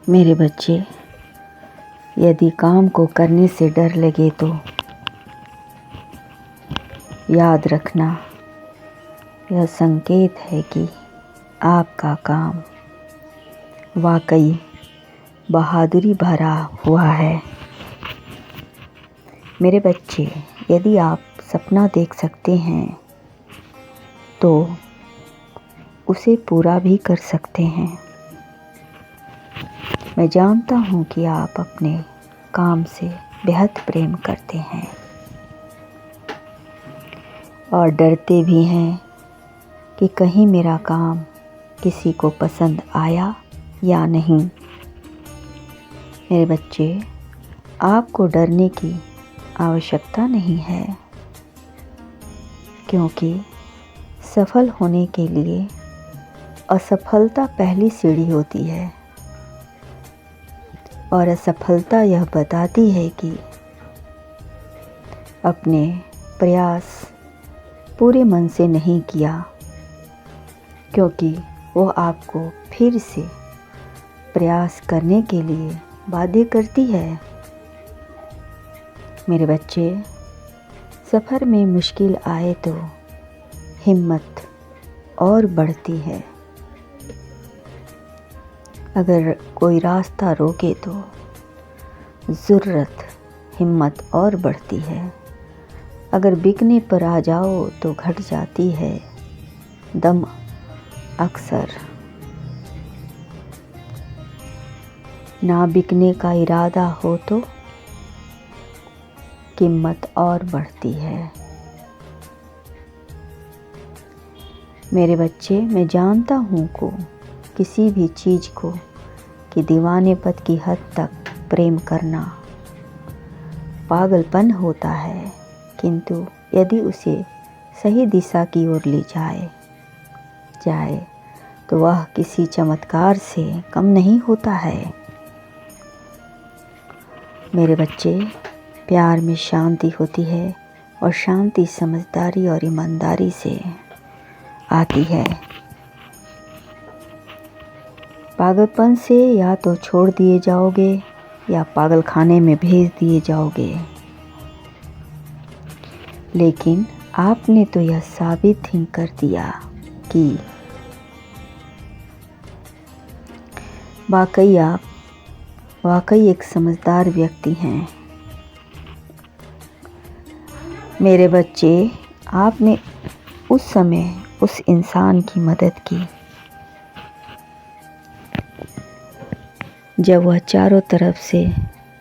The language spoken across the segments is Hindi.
मेरे बच्चे, यदि काम को करने से डर लगे तो याद रखना, यह संकेत है कि आपका काम वाकई बहादुरी भरा हुआ है। मेरे बच्चे, यदि आप सपना देख सकते हैं तो उसे पूरा भी कर सकते हैं। मैं जानता हूँ कि आप अपने काम से बेहद प्रेम करते हैं और डरते भी हैं कि कहीं मेरा काम किसी को पसंद आया या नहीं। मेरे बच्चे, आपको डरने की आवश्यकता नहीं है, क्योंकि सफल होने के लिए असफलता पहली सीढ़ी होती है और असफलता यह बताती है कि अपने प्रयास पूरे मन से नहीं किया, क्योंकि वो आपको फिर से प्रयास करने के लिए बाध्य करती है। मेरे बच्चे, सफ़र में मुश्किल आए तो हिम्मत और बढ़ती है। अगर कोई रास्ता रोके तो ज़रूरत हिम्मत और बढ़ती है। अगर बिकने पर आ जाओ तो घट जाती है दम अक्सर। ना बिकने का इरादा हो तो कीमत और बढ़ती है। मेरे बच्चे, मैं जानता हूँ को किसी भी चीज़ को कि दीवानेपन की हद तक प्रेम करना पागलपन होता है, किंतु यदि उसे सही दिशा की ओर ले जाए तो वह किसी चमत्कार से कम नहीं होता है। मेरे बच्चे, प्यार में शांति होती है और शांति समझदारी और ईमानदारी से आती है। पागलपन से या तो छोड़ दिए जाओगे या पागल खाने में भेज दिए जाओगे, लेकिन आपने तो यह साबित ही कर दिया कि आप वाकई एक समझदार व्यक्ति हैं। मेरे बच्चे, आपने उस समय उस इंसान की मदद की जब वह चारों तरफ से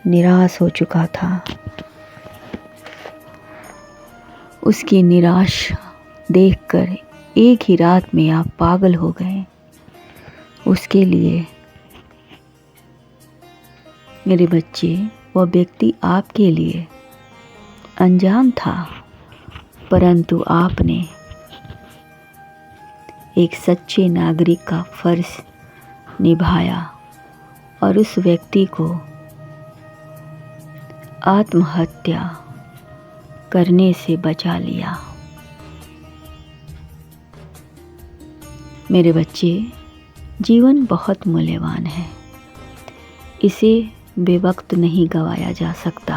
निराश हो चुका था। उसकी निराशा देखकर एक ही रात में आप पागल हो गए। उसके लिए मेरे बच्चे, वह व्यक्ति आपके लिए अनजान था, परंतु आपने एक सच्चे नागरिक का फर्ज निभाया और उस व्यक्ति को आत्महत्या करने से बचा लिया। मेरे बच्चे, जीवन बहुत मूल्यवान है, इसे बेवक्त नहीं गंवाया जा सकता।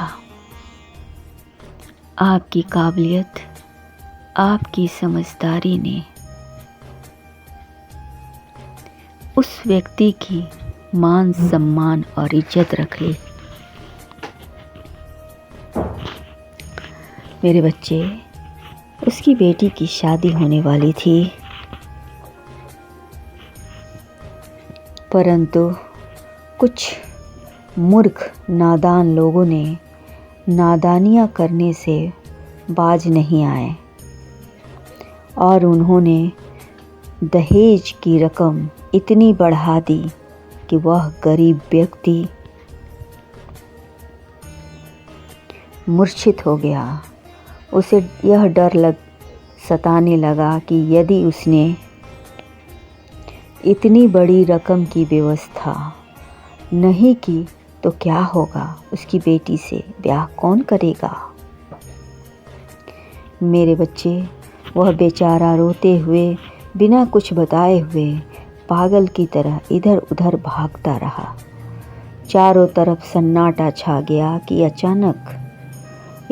आपकी काबिलियत, आपकी समझदारी ने उस व्यक्ति की मान सम्मान और इज्जत रख ली। मेरे बच्चे, उसकी बेटी की शादी होने वाली थी, परंतु कुछ मूर्ख नादान लोगों ने नादानियाँ करने से बाज नहीं आए और उन्होंने दहेज की रकम इतनी बढ़ा दी कि वह गरीब व्यक्ति मूर्छित हो गया। उसे यह डर सताने लगा कि यदि उसने इतनी बड़ी रकम की व्यवस्था नहीं की तो क्या होगा, उसकी बेटी से ब्याह कौन करेगा। मेरे बच्चे, वह बेचारा रोते हुए बिना कुछ बताए हुए पागल की तरह इधर उधर भागता रहा चारों तरफ सन्नाटा छा गया कि अचानक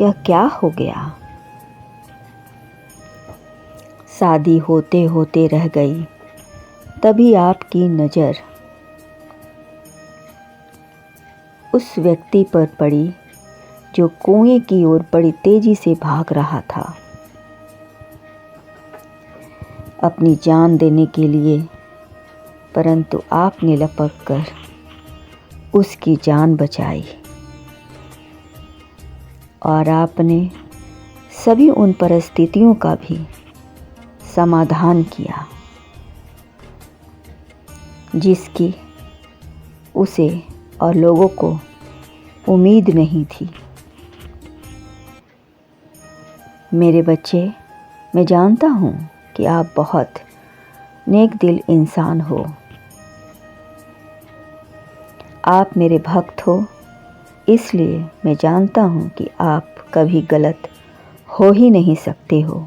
यह क्या हो गया। शादी होते होते रह गई। तभी आपकी नज़र उस व्यक्ति पर पड़ी जो कुएं की ओर बड़ी तेजी से भाग रहा था अपनी जान देने के लिए, परंतु आपने लपक कर उसकी जान बचाई और आपने सभी उन परिस्थितियों का भी समाधान किया जिसकी उसे और लोगों को उम्मीद नहीं थी। मेरे बच्चे, मैं जानता हूँ कि आप बहुत नेक दिल इंसान हो। आप मेरे भक्त हो, इसलिए मैं जानता हूँ कि आप कभी गलत हो ही नहीं सकते हो।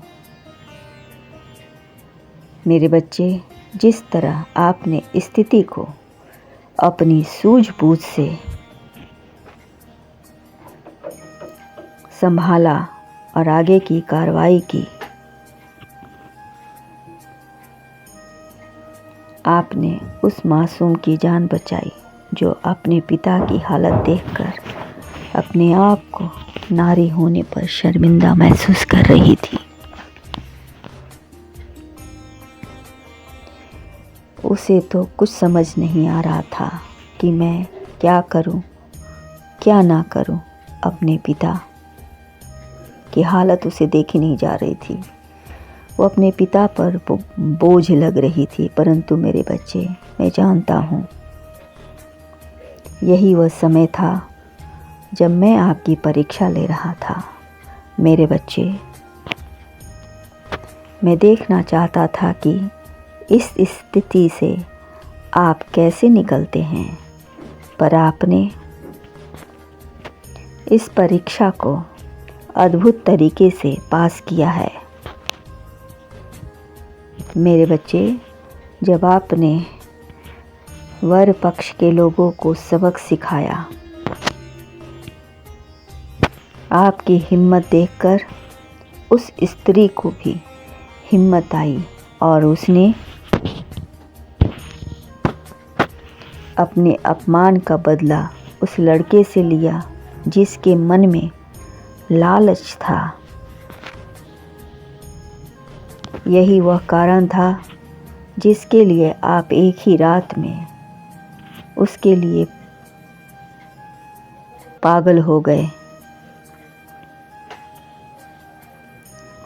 मेरे बच्चे, जिस तरह आपने स्थिति को अपनी सूझबूझ से संभाला और आगे की कार्रवाई की, आपने उस मासूम की जान बचाई जो अपने पिता की हालत देखकर अपने आप को नारी होने पर शर्मिंदा महसूस कर रही थी। उसे तो कुछ समझ नहीं आ रहा था कि मैं क्या करूं, क्या ना करूं। अपने पिता की हालत उसे देखी नहीं जा रही थी। वो अपने पिता पर बोझ लग रही थी। परंतु मेरे बच्चे, मैं जानता हूँ यही वह समय था जब मैं आपकी परीक्षा ले रहा था। मेरे बच्चे, मैं देखना चाहता था कि इस स्थिति से आप कैसे निकलते हैं, पर आपने इस परीक्षा को अद्भुत तरीके से पास किया है। मेरे बच्चे, जब आपने वर पक्ष के लोगों को सबक सिखाया, आपकी हिम्मत देखकर उस स्त्री को भी हिम्मत आई और उसने अपने अपमान का बदला उस लड़के से लिया जिसके मन में लालच था। यही वह कारण था जिसके लिए आप एक ही रात में उसके लिए पागल हो गए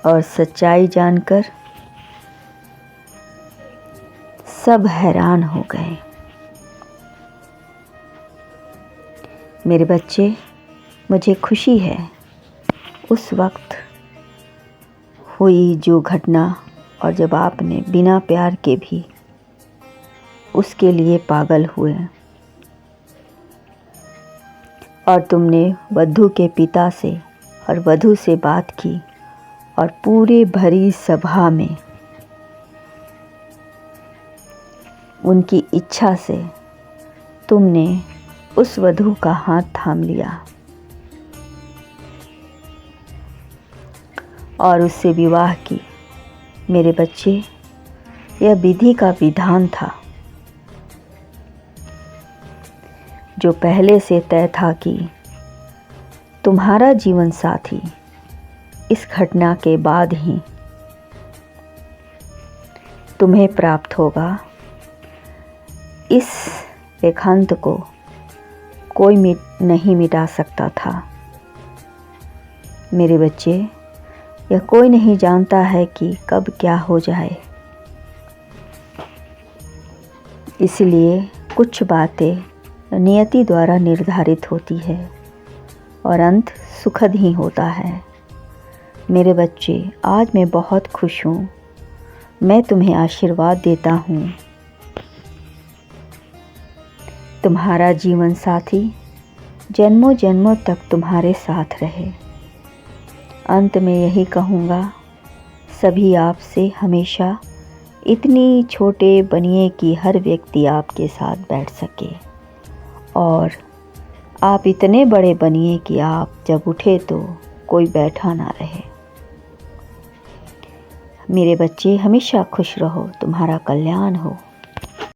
और सच्चाई जानकर सब हैरान हो गए। मेरे बच्चे, मुझे खुशी है उस वक्त हुई जो घटना, और जब आपने बिना प्यार के भी उसके लिए पागल हुए और तुमने वधू के पिता से और वधू से बात की और पूरे भरी सभा में उनकी इच्छा से तुमने उस वधू का हाथ थाम लिया और उससे विवाह की। मेरे बच्चे, यह विधि का विधान था जो पहले से तय था कि तुम्हारा जीवन साथी इस घटना के बाद ही तुम्हें प्राप्त होगा। इस रेखांत को कोई नहीं मिटा सकता था। मेरे बच्चे, यह कोई नहीं जानता है कि कब क्या हो जाए, इसलिए कुछ बातें नियति द्वारा निर्धारित होती है और अंत सुखद ही होता है। मेरे बच्चे, आज मैं बहुत खुश हूँ। मैं तुम्हें आशीर्वाद देता हूँ। तुम्हारा जीवन साथी जन्मों जन्मों तक तुम्हारे साथ रहे। अंत में यही कहूँगा, सभी आपसे हमेशा इतनी छोटे बनिए कि हर व्यक्ति आपके साथ बैठ सके और आप इतने बड़े बनिए कि आप जब उठे तो कोई बैठा ना रहे। मेरे बच्चे हमेशा खुश रहो, तुम्हारा कल्याण हो।